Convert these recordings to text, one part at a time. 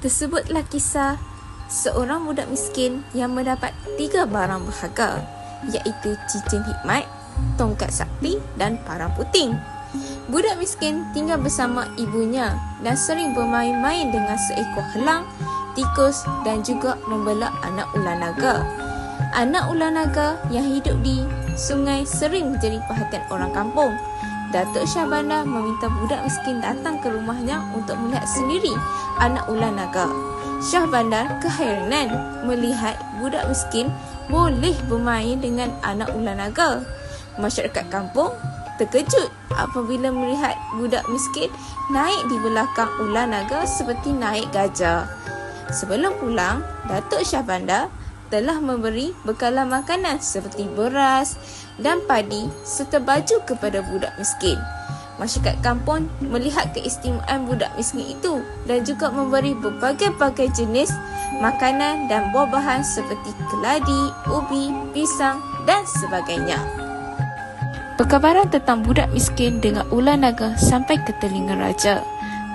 Tersebutlah kisah seorang budak miskin yang mendapat 3 barang berharga, iaitu cincin hikmat, tongkat sakti dan parang puting. Budak miskin tinggal bersama ibunya dan sering bermain-main dengan seekor helang, tikus dan juga membelak anak ular naga. Anak ular naga yang hidup di sungai sering menjadi perhatian orang kampung. Datuk Syahbandar meminta budak miskin datang ke rumahnya untuk melihat sendiri anak ular naga. Syahbandar keheranan melihat budak miskin boleh bermain dengan anak ular naga. Masyarakat kampung terkejut apabila melihat budak miskin naik di belakang ular naga seperti naik gajah. Sebelum pulang, Datuk Syahbandar telah memberi bekalan makanan seperti beras dan padi serta baju kepada budak miskin. Masyarakat kampung melihat keistimewaan budak miskin itu dan juga memberi berbagai-bagai jenis makanan dan buah-bahan seperti keladi, ubi, pisang dan sebagainya. Perkabaran tentang budak miskin dengan ular naga sampai ke telinga raja.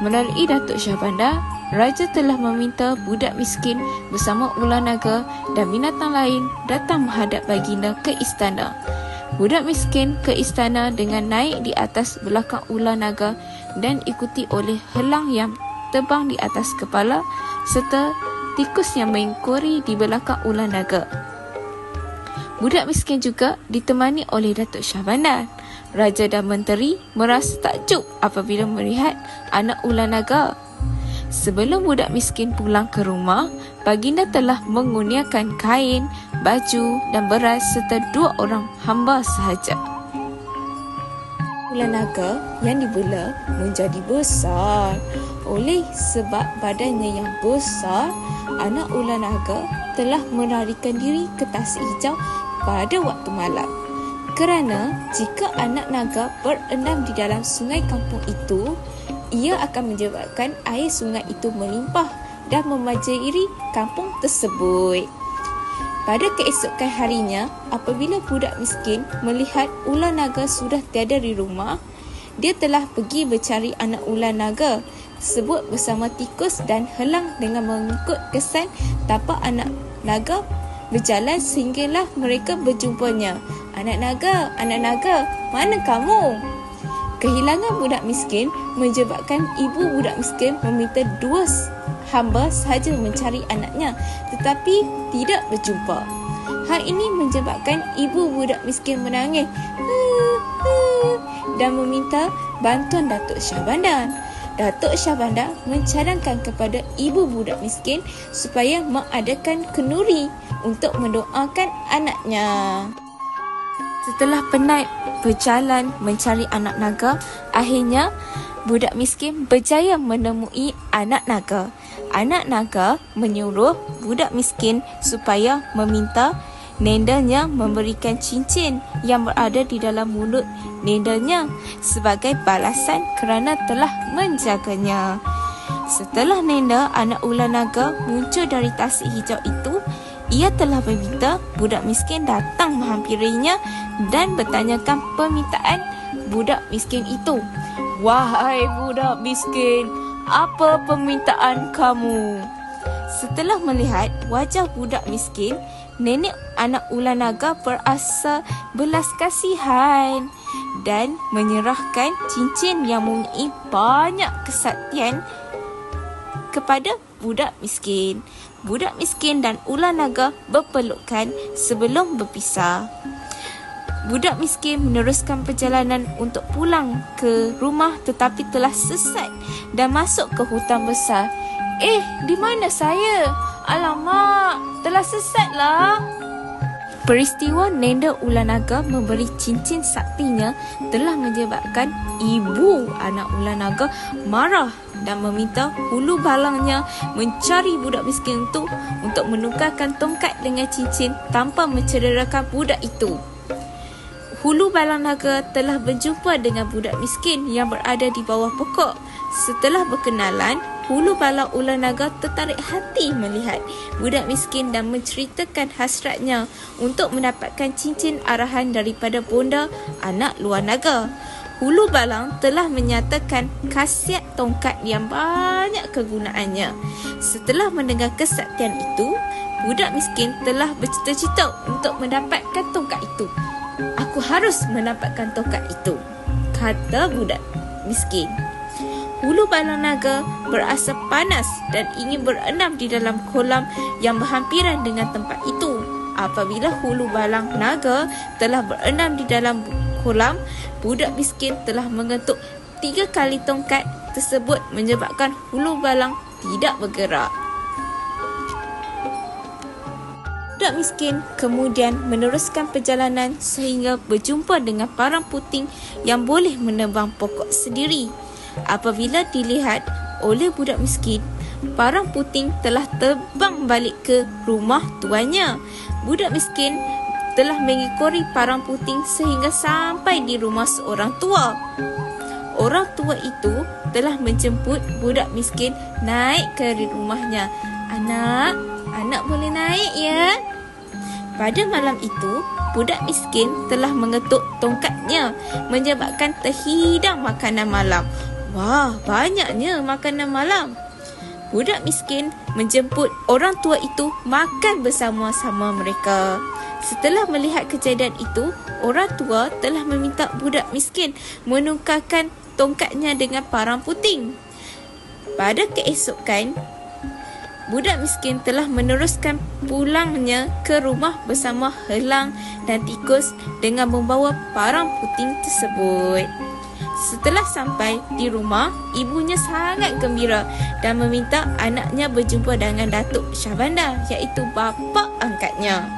Melalui Datuk Syahbandar, raja telah meminta budak miskin bersama ular naga dan binatang lain datang menghadap baginda ke istana. Budak miskin ke istana dengan naik di atas belakang ular naga dan ikuti oleh helang yang terbang di atas kepala serta tikus yang mengekori di belakang ular naga. Budak miskin juga ditemani oleh Datuk Syahbandar. Raja dan menteri merasa takjub apabila melihat anak ular naga. Sebelum budak miskin pulang ke rumah, baginda telah mengurniakan kain, baju dan beras serta 2 orang hamba sahaja. Ular naga yang dibela menjadi besar. Oleh sebab badannya yang besar, anak ular naga telah melarikan diri ke tasik hijau pada waktu malam. Kerana jika anak naga berendam di dalam sungai kampung itu, ia akan menyebabkan air sungai itu melimpah dan membanjiri kampung tersebut. Pada keesokan harinya, apabila budak miskin melihat ular naga sudah tiada di rumah, dia telah pergi mencari anak ular naga tersebut bersama tikus dan helang dengan mengikut kesan tapak anak naga berjalan sehinggalah mereka berjumpanya. Anak naga, mana kamu? Kehilangan budak miskin menyebabkan ibu budak miskin meminta 2 hamba sahaja mencari anaknya tetapi tidak berjumpa. Hal ini menyebabkan ibu budak miskin menangis dan meminta bantuan Datuk Syahbandar. Datuk Syahbandar mencadangkan kepada ibu budak miskin supaya mengadakan kenduri untuk mendoakan anaknya. Setelah penat berjalan mencari anak naga, akhirnya budak miskin berjaya menemui anak naga. Anak naga menyuruh budak miskin supaya meminta nendanya memberikan cincin yang berada di dalam mulut nendanya sebagai balasan kerana telah menjaganya. Setelah nenda anak ular naga muncul dari tasik hijau itu, ia telah meminta budak miskin datang menghampirinya dan bertanyakan permintaan budak miskin itu. Wahai budak miskin, apa permintaan kamu? Setelah melihat wajah budak miskin, nenek anak ular naga berasa belas kasihan dan menyerahkan cincin yang mempunyai banyak kesaktian kepada budak miskin. Budak miskin dan ular naga berpelukan sebelum berpisah. Budak miskin meneruskan perjalanan untuk pulang ke rumah tetapi telah sesat dan masuk ke hutan besar. Di mana saya? Alamak, telah sesatlah. Peristiwa nenda ular naga memberi cincin saktinya telah menyebabkan ibu anak ular naga marah dan meminta hulu balangnya mencari budak miskin itu untuk menukarkan tongkat dengan cincin tanpa mencederakan budak itu. Hulu balang naga telah berjumpa dengan budak miskin yang berada di bawah pokok. Setelah berkenalan, hulu balang ular naga tertarik hati melihat budak miskin dan menceritakan hasratnya untuk mendapatkan cincin arahan daripada bonda anak luar naga. Hulu Balang telah menyatakan khasiat tongkat yang banyak kegunaannya. Setelah mendengar kesaktian itu, budak miskin telah bercita-cita untuk mendapatkan tongkat itu. "Aku harus mendapatkan tongkat itu," kata budak miskin. Hulu Balang Naga berasa panas dan ingin berenam di dalam kolam yang berhampiran dengan tempat itu. Apabila Hulu Balang Naga telah berenam di dalam kolam, budak miskin telah mengetuk 3 kali tongkat tersebut menyebabkan Hulu Balang tidak bergerak. Budak miskin kemudian meneruskan perjalanan sehingga berjumpa dengan parang puting yang boleh menebang pokok sendiri. Apabila dilihat oleh budak miskin, parang puting telah terbang balik ke rumah tuannya. Budak miskin telah mengikori parang puting sehingga sampai di rumah seorang tua. Orang tua itu telah menjemput budak miskin naik ke rumahnya. Anak boleh naik ya?" Pada malam itu, budak miskin telah mengetuk tongkatnya menyebabkan terhidang makanan malam. Wah, banyaknya makanan malam. Budak miskin menjemput orang tua itu makan bersama-sama mereka. Setelah melihat kejadian itu, orang tua telah meminta budak miskin menukarkan tongkatnya dengan parang puting. Pada keesokan, budak miskin telah meneruskan pulangnya ke rumah bersama helang dan tikus dengan membawa parang puting tersebut. Setelah sampai di rumah, ibunya sangat gembira dan meminta anaknya berjumpa dengan Datuk Syahbandar, iaitu bapa angkatnya.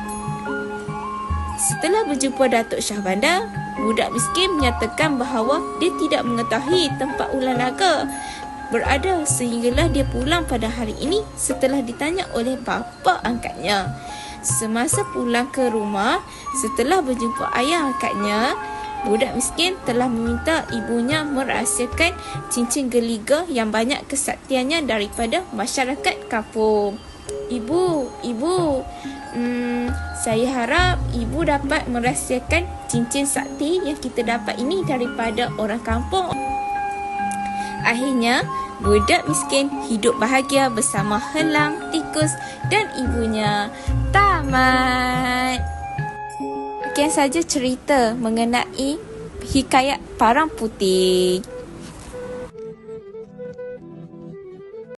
Setelah berjumpa Datuk Syahbandar, budak miskin menyatakan bahawa dia tidak mengetahui tempat ular naga berada sehinggalah dia pulang pada hari ini setelah ditanya oleh bapa angkatnya. Semasa pulang ke rumah, setelah berjumpa ayah angkatnya, budak miskin telah meminta ibunya merahsiakan cincin geliga yang banyak kesaktiannya daripada masyarakat kampung. Ibu, saya harap ibu dapat merahsiakan cincin sakti yang kita dapat ini daripada orang kampung. Akhirnya, budak miskin hidup bahagia bersama helang, tikus dan ibunya. Tamat. Sekian saja cerita mengenai hikayat Parang Puting.